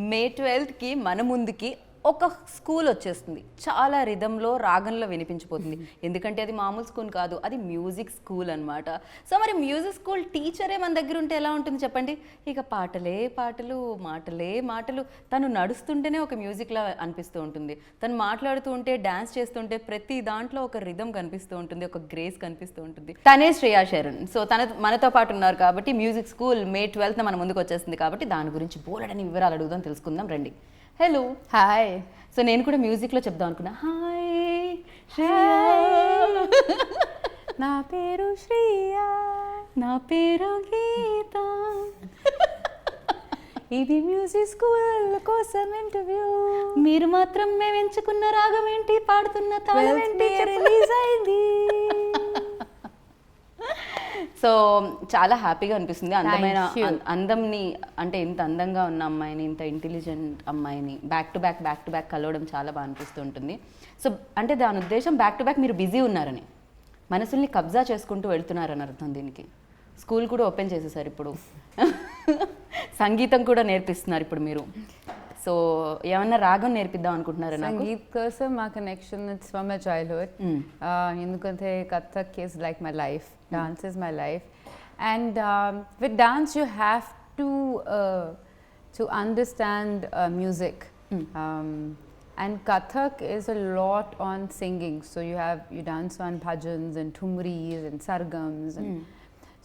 మే 12కి మన ముందుకి ఒక స్కూల్ వచ్చేస్తుంది. చాలా రిధంలో రాగంలో వినిపించిపోతుంది. ఎందుకంటే అది మామూలు స్కూల్ కాదు, అది మ్యూజిక్ స్కూల్ అనమాట. సో మరి మ్యూజిక్ స్కూల్ టీచరే మన దగ్గర ఉంటే ఎలా ఉంటుంది చెప్పండి? ఇక పాటలే పాటలు, మాటలే మాటలు. తను నడుస్తుంటేనే ఒక మ్యూజిక్లా అనిపిస్తూ ఉంటుంది. తను మాట్లాడుతూ ఉంటే, డాన్స్ చేస్తుంటే ప్రతి దాంట్లో ఒక రిధం కనిపిస్తూ ఉంటుంది, ఒక గ్రేస్ కనిపిస్తూ ఉంటుంది. తనే శ్రేయా శరణ్. సో మనతో పాటు ఉన్నారు కాబట్టి మ్యూజిక్ స్కూల్ మే 12న మన ముందుకు వచ్చేస్తుంది కాబట్టి దాని గురించి బోలెడని వివరాలు అడుగుదాం, తెలుసుకుందాం రండి. Hello, hi. సో నేను కూడా మ్యూజిక్లో చెప్దాం అనుకున్నా. హాయ్ నా పేరు శ్రీయా, నా పేరు గీత, ఇది మ్యూజిక్ స్కూల్ కోసం ఇంటర్వ్యూ. మీరు మాత్రం మేము ఎంచుకున్న రాగం ఏంటి, పాడుతున్న తాళం ఏంటి రిలీజ్ అయింది. సో చాలా హ్యాపీగా అనిపిస్తుంది. అందమైన అందంని, అంటే ఇంత అందంగా ఉన్న అమ్మాయిని, ఇంత ఇంటెలిజెంట్ అమ్మాయిని బ్యాక్ టు బ్యాక్ కలవడం చాలా బాగా అనిపిస్తూ ఉంటుంది. సో అంటే దాని ఉద్దేశం బ్యాక్ టు బ్యాక్ మీరు బిజీ ఉన్నారని, మనసుల్ని కబ్జా చేసుకుంటూ వెళ్తున్నారని అర్థం. దీనికి స్కూల్ కూడా ఓపెన్ చేసేసారు ఇప్పుడు, సంగీతం కూడా నేర్పిస్తున్నారు ఇప్పుడు మీరు. సో ఏమన్నా రాగం నేర్పిద్దాం అనుకుంటున్నారా? సంగీత్ కోసం మా connection it's from my childhood. ఎందుకంటే Kathak is like my life, dance is my life. And with dance you have to understand music. And Kathak is a lot on singing. So you dance on bhajans and thumris and sargams. And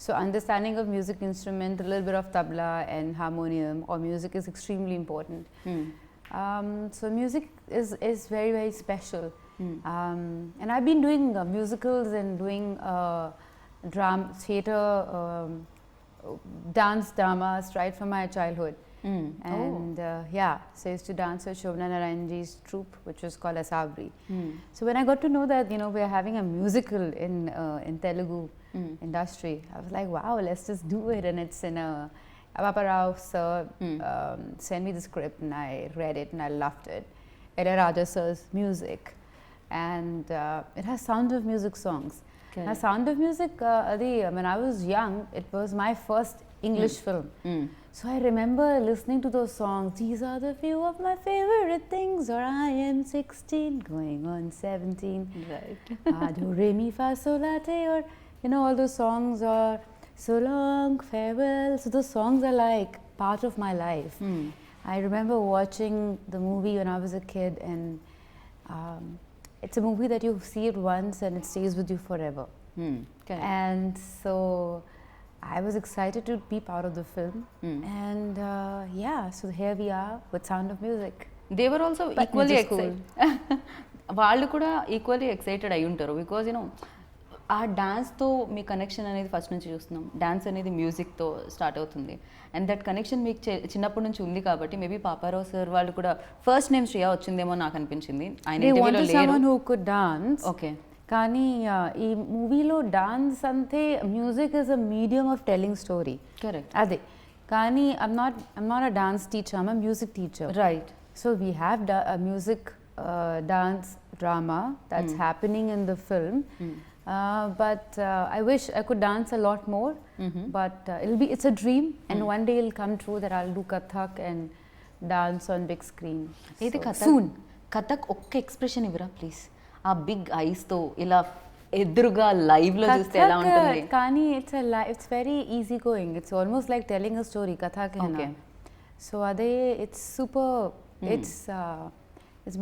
so understanding of music instrument, a little bit of tabla and harmonium or music is extremely important. So music is very, very special. And I've been doing musicals and doing theatre, dance dramas right from my childhood. And so I used to dance with Shobna Narayanji's troupe, which was called Asabri. So when I got to know that we're having a musical in Telugu industry, I was like, wow, let's just do it. And it's in a Papa Rao sir sent me the script and I read it and I loved it. Raja sir's music, and it has Sound of Music songs. Now Sound of Music, when I was young, it was my first English film. So I remember listening to those songs. These are the few of my favorite things. Or I am 16, going on 17. Right. Do re mi fa sol la te. Or all those songs. Or so long farewell. So those songs are like part of my life. I remember watching the movie when I was a kid, and it's a movie that you see it once and it stays with you forever. And so I was excited to be part of the film. And so here we are with Sound of Music. They were also equally excited. వాళ్ళు కూడా equally excited అయి ఉంటారు. Because ఆ డాన్స్తో మీ connection అనేది first నుంచి చూస్తున్నాం. Dance అనేది మ్యూజిక్తో start అవుతుంది. అండ్ దట్ కనెక్షన్ మీకు చిన్నప్పటి నుంచి ఉంది కాబట్టి మేబీ పాపారావు సార్ వాళ్ళు కూడా ఫస్ట్ నేమ్ శ్రేయా వచ్చిందేమో నాకు అనిపించింది. ఆయన ఇంటర్వ్యూలో లేరు. ఓకే, కానీ ఈ మూవీలో డాన్స్ అంటే music is a medium of telling story. Correct. అదే, కానీ I'm not a dance teacher, I'm a music teacher. Right. So we have music dance drama that's happening in the film. But I wish I could dance a lot more. But it's a dream, and one day it'll come true that I'll do Kathak and dance on big screen. Soon. Kathak ఒక్క expression ఇవ్వరా please? ఆ big ఐస్తో ఇలా ఎదురుగా లైవ్లో చూస్తే ఎలా ఉంటుంది? కానీ it's very easy going. It's almost like telling a story. Kathak hai na. So ade it's super. It's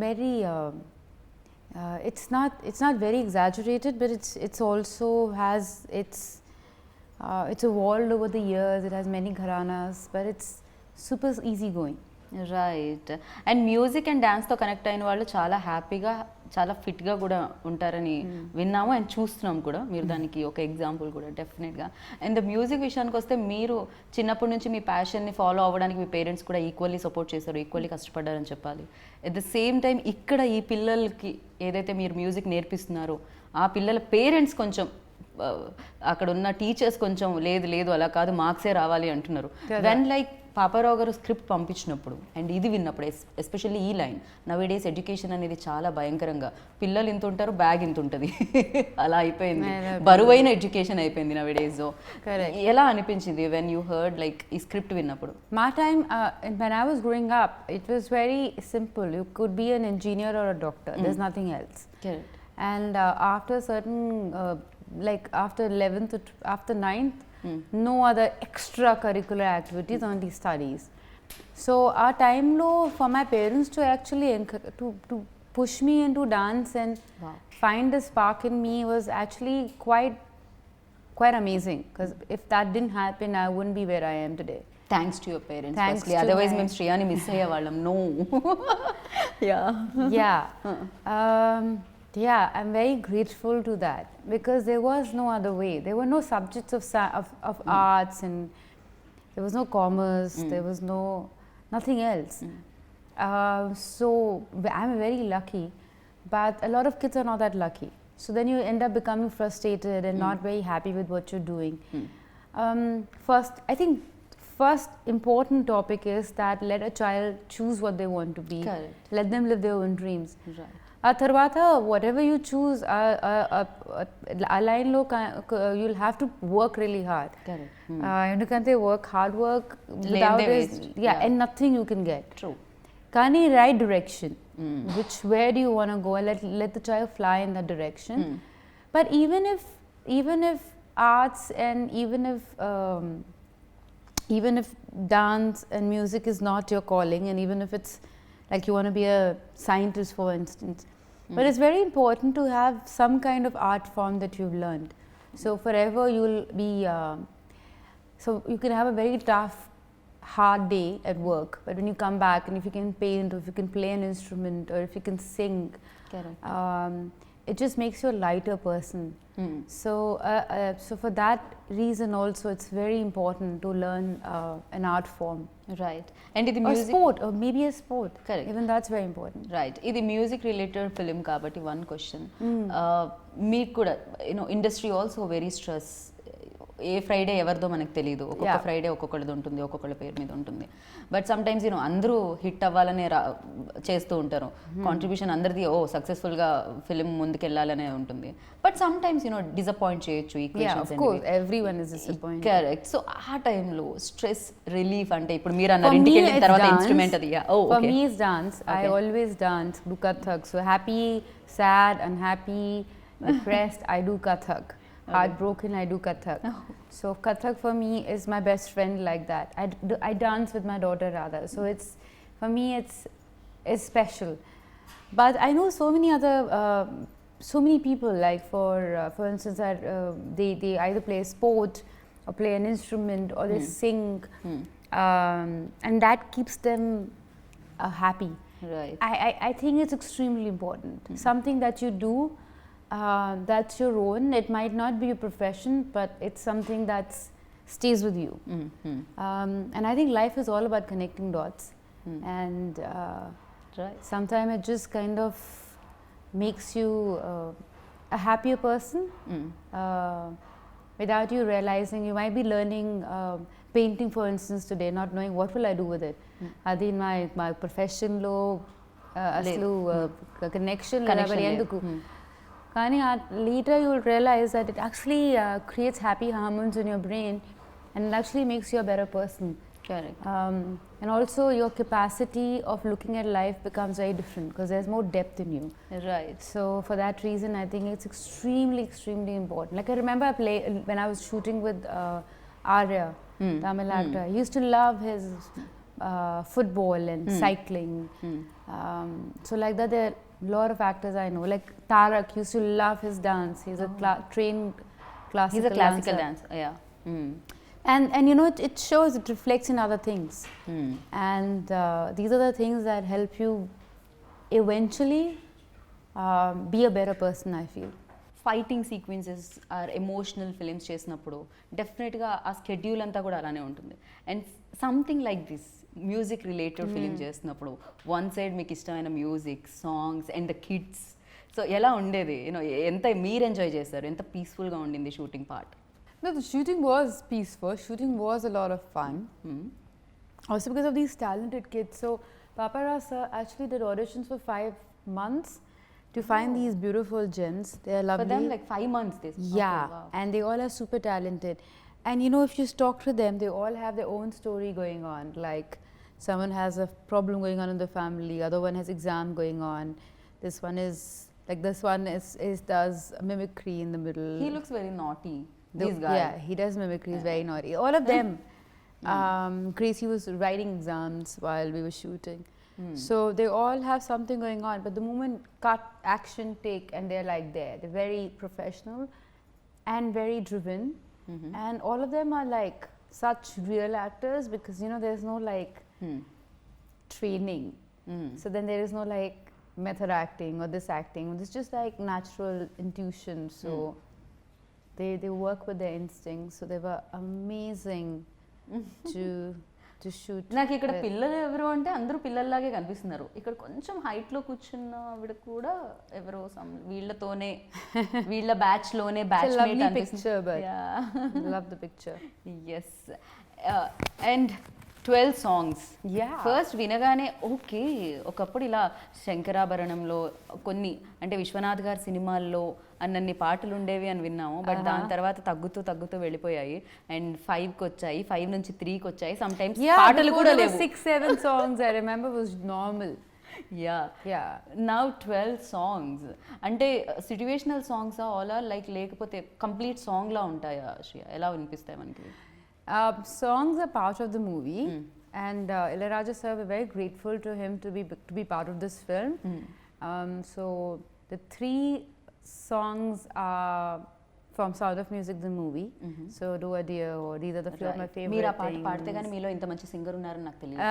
very. It's not very exaggerated, but it's also has it's evolved over the years. It has many gharanas, but it's super easy going. Right. And music and డాన్స్తో connect అయిన వాళ్ళు చాలా హ్యాపీగా, చాలా ఫిట్గా కూడా ఉంటారని విన్నాము అండ్ చూస్తున్నాం కూడా. మీరు దానికి ఒక ఎగ్జాంపుల్ కూడా డెఫినెట్గా. అండ్ ద మ్యూజిక్ విషయానికి వస్తే మీరు చిన్నప్పటి నుంచి మీ ప్యాషన్ని ఫాలో అవ్వడానికి మీ పేరెంట్స్ కూడా ఈక్వల్లీ సపోర్ట్ చేశారు, ఈక్వల్లీ కష్టపడ్డారని చెప్పాలి. అట్ ద సేమ్ టైం ఇక్కడ ఈ పిల్లలకి ఏదైతే మీరు మ్యూజిక్ నేర్పిస్తున్నారో ఆ పిల్లల పేరెంట్స్ కొంచెం, అక్కడ ఉన్న టీచర్స్ కొంచెం లేదు అలా కాదు మార్క్సే రావాలి అంటున్నారు. వెన్ లైక్ పాపారావు గారు స్క్రిప్ట్ పంపించినప్పుడు అండ్ ఇది విన్నప్పుడు ఎస్పెషల్లీ ఈ లైన్ నవేడేస్ ఎడ్యుకేషన్ అనేది చాలా భయంకరంగా పిల్లలు ఇంత ఉంటారు బ్యాగ్ ఇంత ఉంటుంది అలా అయిపోయింది బరువైన ఎడ్యుకేషన్ అయిపోయింది నవేడేస్. ఎలా అనిపించింది వెన్ యూ హర్డ్ లైక్ ఈ స్క్రిప్ట్ విన్నప్పుడు? My time, when I was growing up, it was very simple. You could be an engineer or a doctor. There's nothing else. Correct. And after certain, like after 11th, after 9th, no other extracurricular activities, only studies. So our time low for my parents to actually to push me into dance and find a spark in me was actually quite amazing. Because if that didn't happen, I wouldn't be where I am today. Thanks to your parents. Thanks firstly. to Otherwise, my- మేము శ్రేయాని miss అయ్యేవాళ్ళం. No. Yeah. Yeah. Yeah, I'm very grateful to that because there was no other way. There were no subjects of arts, and there was no commerce. There was nothing else. So I'm very lucky, but a lot of kids are not that lucky. So then you end up becoming frustrated and not very happy with what you're doing. I think first important topic is that let a child choose what they want to be. Correct. Let them live their own dreams. Right. ఆ తర్వాత whatever you choose, ఆ లైన్లో you'll have to work really hard. Correct. ఎందుకంటే hard work without లేనిదే is, waste. yeah, and nothing you can get. True. కానీ right direction, where do you want to go, and let the child fly in that direction. But even if arts and even if dance and music is not your calling, and even if it's like you want to be a scientist, for instance, but it's very important to have some kind of art form that you've learned. So forever you'll be so you can have a very tough, hard day at work, but when you come back and if you can paint, or if you can play an instrument, or if you can sing, Correct. it just makes you a lighter person. So for that reason also, it's very important to learn an art form. Right. And ఇది Or music sport, or maybe a sport. Correct. Even that's very important. Right, ఇది music related film కాబట్టి one question, మీకు కూడా you know industry also very stress. A Friday ఎవరిదో మనకు తెలియదు, ఒక్కొక్క Friday ఒక్కొక్కరిది ఉంటుంది, ఒక్కొక్కళ్ళ పేరు మీద ఉంటుంది. బట్ సమ్ టైమ్స్ యూనో అందరూ హిట్ అవ్వాలనే చేస్తూ ఉంటారు, కాంట్రిబ్యూషన్ అందరిది సక్సెస్ఫుల్గా ఫిలిం ముందుకెళ్ళాలనే ఉంటుంది. But some times you know disappoint చేయొచ్చు Yeah, of course, everyone is disappointed. Correct. So ఆ టైంలో స్ట్రెస్ రిలీఫ్ అంటే ఇప్పుడు మీరు అన్నారు ఇంటికి వెళ్ళిన తర్వాత ఇన్స్ట్రుమెంట్ అది. For me it's dance. I always dance, do Kathak. So happy, sad, unhappy, depressed, I do Kathak. Heartbroken, I do Kathak. So Kathak for me is my best friend like that. I dance with my daughter rather. So it's, for me it's special. But I know so many other so many people, like for instance, they either play sport or play an instrument or they sing, and that keeps them happy. Right. I think it's extremely important. Something that you do that's your own. It might not be a profession, but it's something that stays with you. And I think life is all about connecting dots. And Right. sometimes it just kind of makes you a happier person without you realizing. You might be learning painting, for instance, today, not knowing what will I do with it. Adi my profession lo aslu connection లేదు. కానీ later you will realize that it actually creates happy hormones in your brain, and it actually makes you a better person. Correct. And also your capacity of looking at life becomes very different because there's more depth in you. Right. So for that reason, I think it's extremely important. Like I remember when I was shooting with Arya, Tamil actor. I used to love his football and cycling. So like that, there are a lot of actors I know. Like Tarak used to love his dance. He's a trained classical He's a classical dancer. dancer. Yeah. And you know, it shows, it reflects in other things. And these are the things that help you eventually be a better person, I feel. Fighting sequences or emotional films చేసినప్పుడు డెఫినెట్గా ఆ schedule అంతా కూడా అలానే ఉంటుంది. And something like this music related film చేసినప్పుడు one side మీకు ఇష్టమైన music, songs and the kids, so ఎలా ఉండేది? యూనో ఎంత మీరు ఎంజాయ్ చేస్తారు, ఎంత పీస్ఫుల్గా ఉండింది shooting part? No, the shooting was peaceful. Shooting was a lot of fun. Also because of these talented kids. So Papa Ras actually did auditions for 5 months to find these beautiful gems. They are lovely. For them, like 5 months. Yeah, Okay, wow. and they all are super talented. And you know, if you talk to them, they all have their own story going on. Like someone has a problem going on in the family, other one has exam going on. This one does mimicry in the middle. He looks very naughty. This guy. Yeah, he does mimicry. He's very naughty. All of them. Gracie was writing exams while we were shooting. So they all have something going on. But the moment cut, action, take, and they're like there. They're very professional and very driven. And all of them are like such real actors because, you know, there's no like training. So then there is no like method acting or this acting. It's just like natural intuition. So they work with their instincts. So they were amazing to shoot. నాకు ఇక్కడ పిల్లలు ఎవరు అంటే అందరూ పిల్లల్లాగే కనిపిస్తున్నారు. ఇక్కడ కొంచెం height లో కూర్చున్న ఆవిడ కూడా ఎవరో వీళ్ళతోనే వీళ్ళ బ్యాచ్ లోనే బ్యాచ్ మేట్ అనిపిస్తుంది. Love the picture. Yes. And 12 songs. Yeah. First వినగానే ఓకే, ఒకప్పుడు ఇలా శంకరాభరణంలో కొన్ని అంటే విశ్వనాథ్ గారి సినిమాల్లో అన్నన్ని పాటలు ఉండేవి అని విన్నాము. బట్ దాని తర్వాత తగ్గుతూ వెళ్ళిపోయాయి. అండ్ 5కి వచ్చాయి, 5 నుంచి 3కి వచ్చాయి. సమ్ టైమ్స్ పాటలు కూడా లేవు. 6-7 songs I remember was normal. Yeah. Now 12 songs. అంటే situational songs all are like లేకపోతే కంప్లీట్ సాంగ్ లా ఉంటాయా శ్రియ? ఎలా వినిపిస్తాయి మనకి? Songs are part of the movie, and Ilayaraja sir, we're very grateful to him to be part of this film. So the 3 songs are from Sound of Music, the movie. So Do a Dear, or these are the few of my favorite మీరు ఆ పాట things. పాడితే కానీ మీలో ఇంత మంచి singer ఉన్నారని నాకు తెలియదు.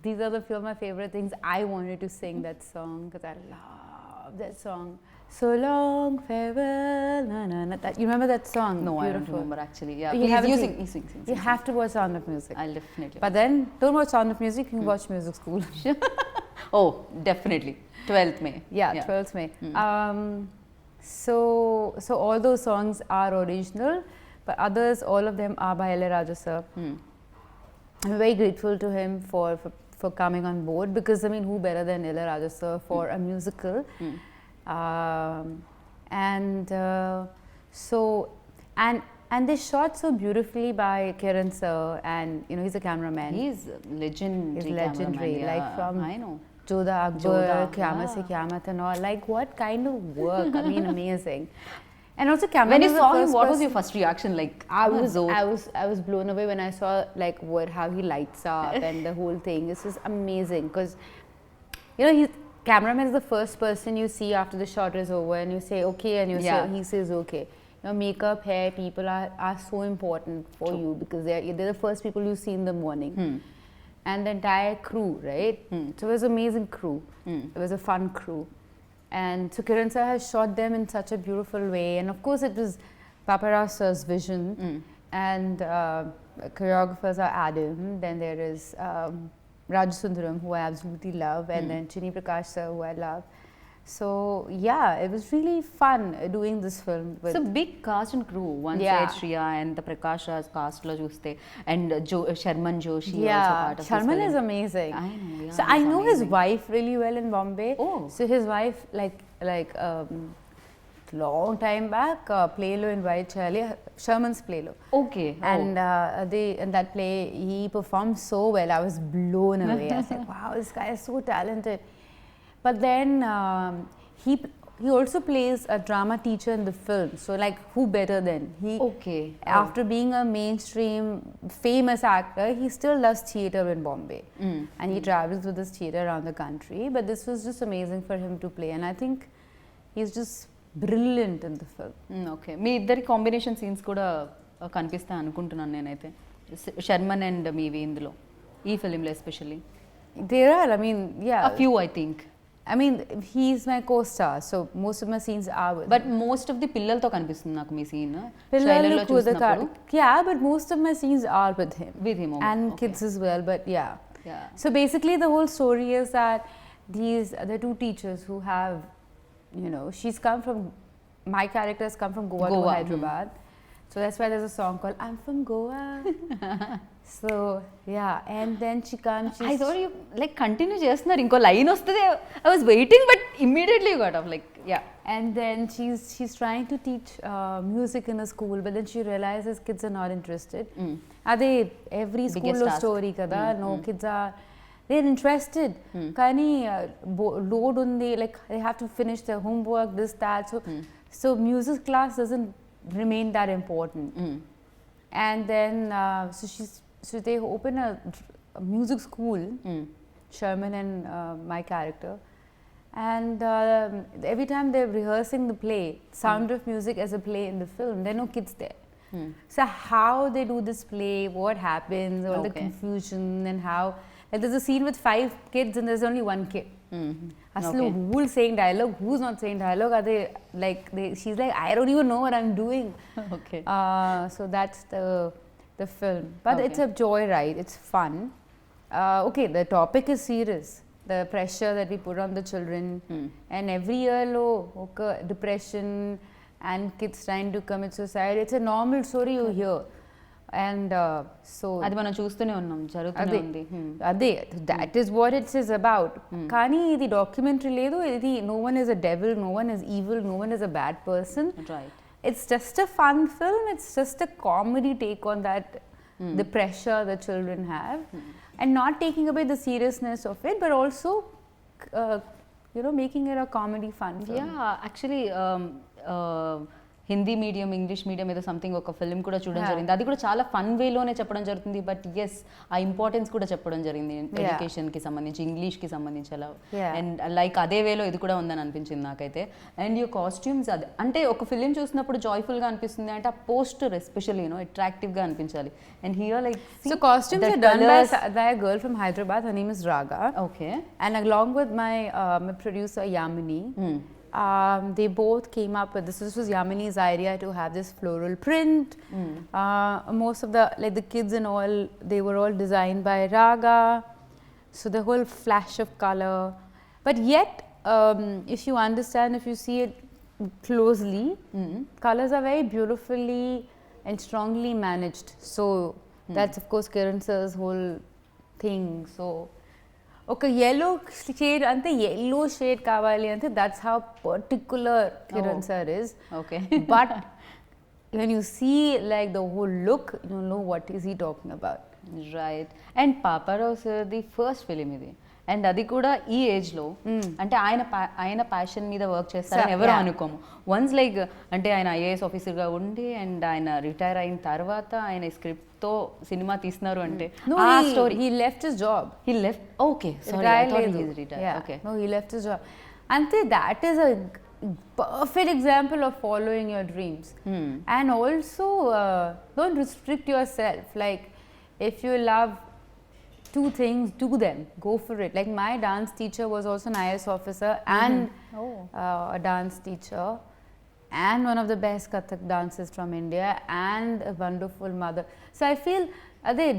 These are the few of my favorite things. I wanted to sing that song because I love that song. So long farewell, na na na. You remember that song? No, Beautiful. I don't remember actually. Yeah, You please, haven't you seen- sing. You have to watch Sound of Music. I'll definitely. But then, don't watch Sound of Music, you can watch Music School. Oh, definitely. 12th May. Yeah, 12th May. So all those songs are original, but others, all of them are by Ilayaraja sir. I'm very grateful to him for coming on board because, I mean, who better than Ilayaraja sir for a musical? And they shot so beautifully by Kiran sir, and you know, he's a cameraman. He's legendary. He's legendary, cameraman, like from I know. Jodha Akbar, Jodha, Qiyamah Se Qiyamah and all. Like, what kind of work? I mean, amazing. And also, camera. When you saw him, what was your first reaction? Like, I was blown away when I saw like how he lights up and the whole thing. This is amazing because, you know, cameraman is the first person you see after the shot is over, and you say okay, and he says okay. You know, makeup, hair, people are so important for you because they're the first people you see in the morning. And the entire crew, right? So it was an amazing crew. It was a fun crew. And so Kiran sir has shot them in such a beautiful way. And of course it was Papa Ras sir's vision. And choreographers are Adam. Then there is Rajasundaram, who I absolutely love. And then Chini Prakash sir, who I love. So yeah, it was really fun doing this film. It's a big cast and crew. One side Shriya and the Prakash Raj cast lo chuste, and Sharman Joshi also part of Sharman this is film. amazing. I know. Yeah, So I know his wife really well in Bombay. Oh. So his wife, like long time back, Playlo invited Charlie, Sherman's Playlo. Okay. And in that play, he performed so well. I was blown away. I said, wow, this guy is so talented. But then he also plays a drama teacher in the film. So like, who better than he? Okay. After being a mainstream famous actor, he still does theatre in Bombay, and he travels with his theatre around the country. But this was just amazing for him to play, and I think he's just brilliant in the film. Okay. మీ ఇద్దరి combination scenes కూడా కనిపిస్తాయి అనుకుంటున్నాను నేనైతే. Sharman and మీవి ఇందులో ఈ ఫిలింలో especially. There are, I mean, yeah. A few, I think. I mean, he's my co-star, so most of my scenes are with But most of the పిల్లలతో కనిపిస్తుంది నాకు మీ scene. Pillalu Kudakadu. Yeah, but most of my scenes are with him. With him, okay. And kids as well, but yeah. Yeah. So basically the whole story is that the 2 teachers who have, you know, my character has come from Goa to Hyderabad. So that's why there's a song called I'm from Goa. So yeah, and then she comes. I thought you like continue చేస్తున్నారు, ఇంకో line వస్తుంది. I was waiting but immediately got of like yeah. And then she's trying to teach music in a school, but then she realizes kids are not interested. Ade every school lo story kada. No kids are, they're interested. Kani load undi, like they have to finish their homework, this that. So music class doesn't remain that important. And then so they open a music school, Sherman and my character. And every time they're rehearsing the play, Sound of Music as a play in the film, there are no kids there. So how they do this play, what happens, all the confusion, and how, like, there's a scene with 5 kids and there's only 1 kid. Aslu who's saying dialogue, who's not saying dialogue, are they like she's like, I don't even know what I'm doing. Okay. So that's the film, but it's a joy ride, it's fun. Okay, the topic is serious, the pressure that we put on the children, and every year depression and kids trying to commit suicide, it's a normal story you hear. And so అది మనం చూస్తూనే ఉన్నాం, జరుగుతూనే ఉంది. అదే that is what it is about. కానీ ఇది documentary లేదు, ఇది no one is a devil, no one is evil, no one is a bad person. Right. It's just a fun film, it's just a comedy take on that, the pressure the children have, and not taking away the seriousness of it, but also making it a comedy fun film. Yeah, actually Hindi medium, English medium ఏదో something ఒక film కూడా చూడడం జరిగింది. అది కూడా చాలా fun వేలోనే చెప్పడం జరుగుతుంది, బట్ ఎస్ ఆ ఇంపార్టెన్స్ కూడా చెప్పడం జరిగింది ఎడ్యుకేషన్కి సంబంధించి, ఇంగ్లీష్కి సంబంధించి అలా. అండ్ లైక్ అదే వేలో ఇది కూడా ఉందని అనిపించింది నాకైతే. అండ్ యూ కాస్ట్యూమ్స్, అది అంటే ఒక ఫిలిం చూసినప్పుడు జాయ్ఫుల్గా అనిపిస్తుంది అంటే ఆ పోస్టర్ ఎస్పెషల్లీ అట్రాక్టివ్గా అనిపించాలి. And here like so costumes are done by a girl from Hyderabad, her name is Raga. Okay. And along with my producer Yamini, they both came up with this. This was Yamini's idea to have this floral print. Most of the kids and all, they were all designed by Raga. So the whole flash of color. But yet, if you understand, if you see it closely, colors are very beautifully and strongly managed. So that's of course Kiran sir's whole thing. So ఒక yellow shade ante yellow shade kavali ante, that's how particular Kiran sir is. Okay. But when you see like the whole look, you know what is he talking about. Right. And Paparao sir the first film ఇది, and అది కూడా ఈ ఏజ్లో. అంటే ఆయన passion మీద work చేస్తారని ఎవరు అనుకోము. వన్స్ లైక్ అంటే ఆయన ఐఏఎస్ ఆఫీసర్గా ఉండి అండ్ ఆయన రిటైర్ అయిన తర్వాత ఆయన స్క్రిప్ట్తో సినిమా తీస్తున్నారు అంటే ఆ story. He left his job. He left. Okay, sorry, I thought he is retired. Yeah. Okay. No, he left his job. Ante that is a perfect example of following your dreams. And also don't restrict yourself. Like if you love 2 things, do them, go for it. Like my dance teacher was also an IAS officer and a dance teacher and one of the best Kathak dancers from India and a wonderful mother. So I feel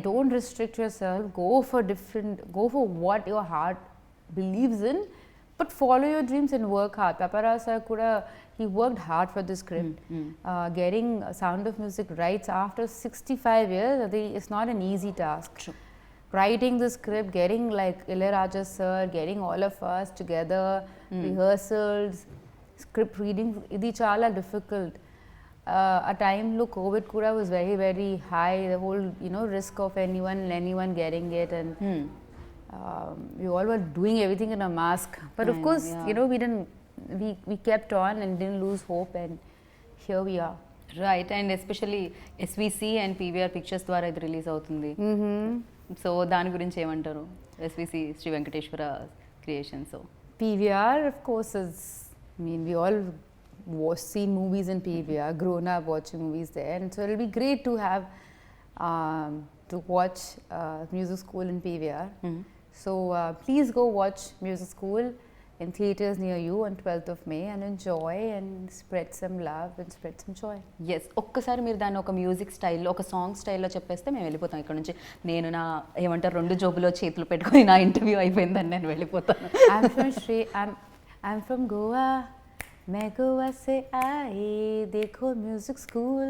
don't restrict yourself, go for what your heart believes in, but follow your dreams and work hard. Paparao sir kuda, he worked hard for this script. Getting Sound of Music rights after 65 years, it's not an easy task. True. Writing the script, getting like Ilayaraja sir, getting all of us together, rehearsals, script reading, idi chala difficult. A time lo COVID kuda was very very high, the whole risk of anyone getting it, and we all were doing everything in a mask, but of course we kept on and didn't lose hope, and here we are. Right. And especially SVC and PVR Pictures ద్వారా ఇది release అవుతుంది. So దాని గురించి ఏమంటారు? SVC Sri Venkateswara creation. So PVR of course is, we all seen movies in PVR, grown up watching movies there, and so it'll be great to have to watch music school in PVR. So please go watch music school in theatres near you on 12th of May and enjoy and spread some love and spread some joy. Yes, ఒక్కసారి మీరు దాన్ని ఒక music స్టైల్లో, ఒక song స్టైల్లో చెప్పేస్తే మేము వెళ్ళిపోతాం ఇక్కడ నుంచి. నేను నా ఏమంటారు 2 జోబులో చేతులు పెట్టుకొని నా ఇంటర్వ్యూ అయిపోయిందని నేను వెళ్ళిపోతాను. I'm from Goa, मैं गोवा से आई, देखो music school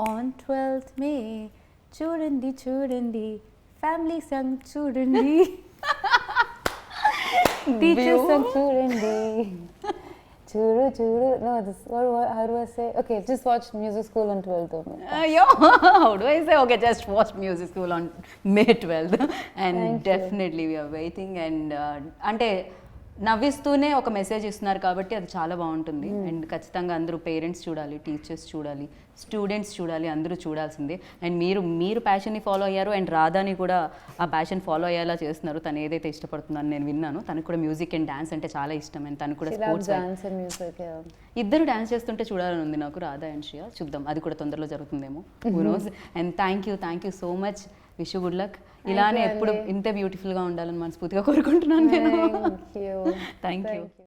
on 12th May, చూడండి చూడండి ఫ్యామిలీ సాంగ్ చూడండి టీచర్ సాంగ్ చూడండి చూడు చూడు no this how do I say okay just watch music school on 12th Yo, how do I say? Okay, just watch music school on May 12th. And Thank you. definitely we are waiting. And అంటే నవ్విస్తూనే ఒక message ఇస్తున్నారు కాబట్టి అది చాలా బాగుంటుంది. And ఖచ్చితంగా అందరూ parents చూడాలి, టీచర్స్ చూడాలి, స్టూడెంట్స్ చూడాలి, అందరూ చూడాల్సిందే. అండ్ మీరు ప్యాషన్ని ఫాలో అయ్యారు అండ్ రాధాని కూడా ఆ ప్యాషన్ ఫాలో అయ్యేలా చేస్తున్నారు. తను ఏదైతే ఇష్టపడుతుందని నేను విన్నాను. తనకు కూడా మ్యూజిక్ అండ్ డాన్స్ అంటే చాలా ఇష్టం. అండ్ తను కూడా స్పోర్ట్స్ dance and music ఇద్దరు డాన్స్ చేస్తుంటే చూడాలని ఉంది నాకు, రాధా అండ్ శ్రియ. చూద్దాం, అది కూడా తొందరలో జరుగుతుందేమో. Who knows. And thank you so much. Wish good luck. ఇలానే ఎప్పుడు ఇంతే బ్యూటిఫుల్గా ఉండాలని మనస్ఫూర్తిగా కోరుకుంటున్నాను నేను. Thank you. Thank you.